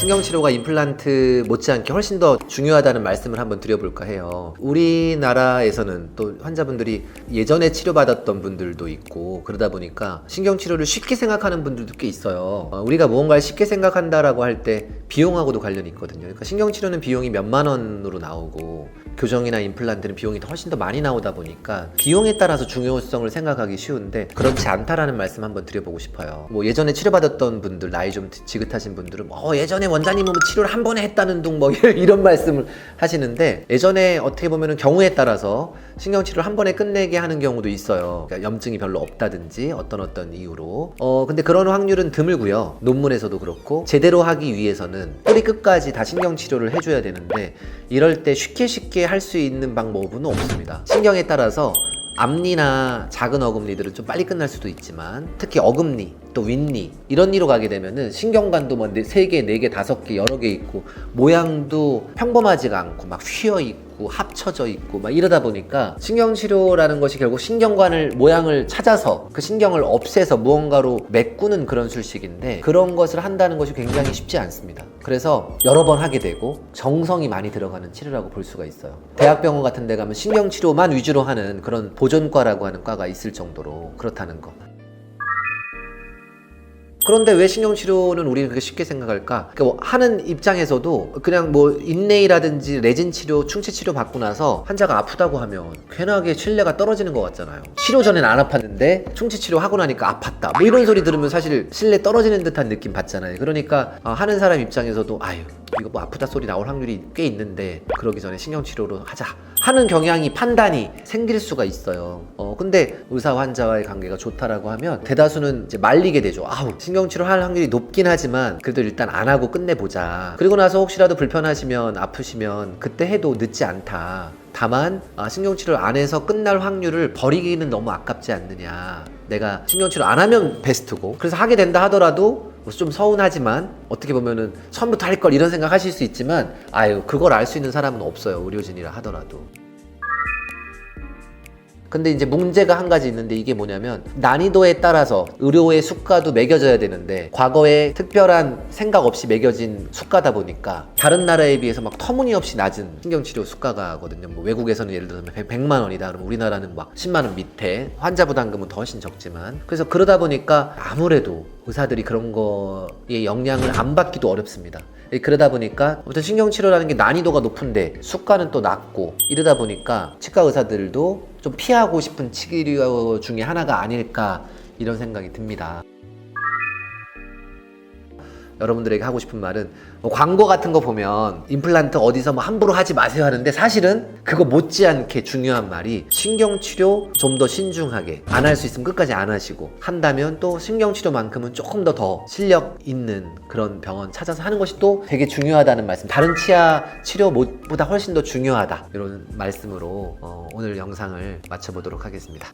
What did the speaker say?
신경치료가 임플란트 못지않게 훨씬 더 중요하다는 말씀을 한번 드려볼까 해요. 우리나라에서는 또 환자분들이 예전에 치료받았던 분들도 있고 그러다 보니까 신경치료를 쉽게 생각하는 분들도 꽤 있어요. 우리가 무언가를 쉽게 생각한다라고 할 때 비용하고도 관련이 있거든요. 그러니까 신경치료는 비용이 몇만 원으로 나오고 교정이나 임플란트는 비용이 훨씬 더 많이 나오다 보니까 비용에 따라서 중요성을 생각하기 쉬운데 그렇지 않다라는 말씀 한번 드려보고 싶어요. 뭐 예전에 치료받았던 분들, 나이 좀 지긋하신 분들은 예전에 원장님은 치료를 한 번에 했다는 둥 이런 말씀을 하시는데, 예전에 어떻게 보면은 경우에 따라서 신경치료를 한 번에 끝내게 하는 경우도 있어요. 그러니까 염증이 별로 없다든지 어떤 이유로 근데 그런 확률은 드물고요. 논문에서도 그렇고 제대로 하기 위해서는 뿌리 끝까지 다 신경치료를 해줘야 되는데 이럴 때 쉽게 할 수 있는 방법은 없습니다. 신경에 따라서 앞니나 작은 어금니들은 좀 빨리 끝날 수도 있지만 특히 어금니, 또 윗니 이런 니로 가게 되면은 신경관도 뭐 3개, 4개, 5개 여러 개 있고 모양도 평범하지가 않고 막 휘어 있고 합쳐져 있고 막 이러다 보니까 신경치료라는 것이 결국 신경관을 모양을 찾아서 그 신경을 없애서 무언가로 메꾸는 그런 술식인데, 그런 것을 한다는 것이 굉장히 쉽지 않습니다. 그래서 여러 번 하게 되고 정성이 많이 들어가는 치료라고 볼 수가 있어요. 대학병원 같은 데 가면 신경치료만 위주로 하는 그런 보존과라고 하는 과가 있을 정도로 그렇다는 거. 그런데 왜 신경치료는 우리는 그렇게 쉽게 생각할까? 그러니까 하는 입장에서도 그냥 인레이라든지 레진 치료, 충치 치료 받고 나서 환자가 아프다고 하면 괜하게 신뢰가 떨어지는 것 같잖아요. 치료 전엔 안 아팠는데 충치 치료 하고 나니까 아팠다. 이런 소리 들으면 사실 신뢰 떨어지는 듯한 느낌 받잖아요. 그러니까 하는 사람 입장에서도 이거 아프다 소리 나올 확률이 꽤 있는데 그러기 전에 신경치료로 하자 하는 경향이, 판단이 생길 수가 있어요. 근데 의사 환자와의 관계가 좋다라고 하면 대다수는 이제 말리게 되죠. 신경치료 할 확률이 높긴 하지만 그래도 일단 안 하고 끝내보자. 그리고 나서 혹시라도 불편하시면, 아프시면 그때 해도 늦지 않다. 다만 신경치료를 안 해서 끝날 확률을 버리기는 너무 아깝지 않느냐. 내가 신경치료 안 하면 베스트고, 그래서 하게 된다 하더라도 좀 서운하지만 어떻게 보면은 처음부터 할 걸 이런 생각 하실 수 있지만 그걸 알 수 있는 사람은 없어요. 의료진이라 하더라도. 근데 이제 문제가 한 가지 있는데, 이게 뭐냐면 난이도에 따라서 의료의 수가도 매겨져야 되는데 과거에 특별한 생각 없이 매겨진 수가다 보니까 다른 나라에 비해서 막 터무니없이 낮은 신경치료 수가가 하거든요. 외국에서는 예를 들어서 100만 원이다 그러면 우리나라는 막 10만 원 밑에, 환자 부담금은 더 훨씬 적지만. 그래서 그러다 보니까 아무래도 의사들이 그런 거에 영향을 안 받기도 어렵습니다. 그러다 보니까 아무튼 신경치료라는 게 난이도가 높은데 수가는 또 낮고, 이러다 보니까 치과 의사들도 좀 피하고 싶은 치료 중에 하나가 아닐까 이런 생각이 듭니다. 여러분들에게 하고 싶은 말은, 광고 같은 거 보면 임플란트 어디서 함부로 하지 마세요 하는데 사실은 그거 못지않게 중요한 말이, 신경치료 좀 더 신중하게, 안 할 수 있으면 끝까지 안 하시고, 한다면 또 신경치료만큼은 조금 더 실력 있는 그런 병원 찾아서 하는 것이 또 되게 중요하다는 말씀, 다른 치아 치료보다 훨씬 더 중요하다, 이런 말씀으로 오늘 영상을 마쳐보도록 하겠습니다.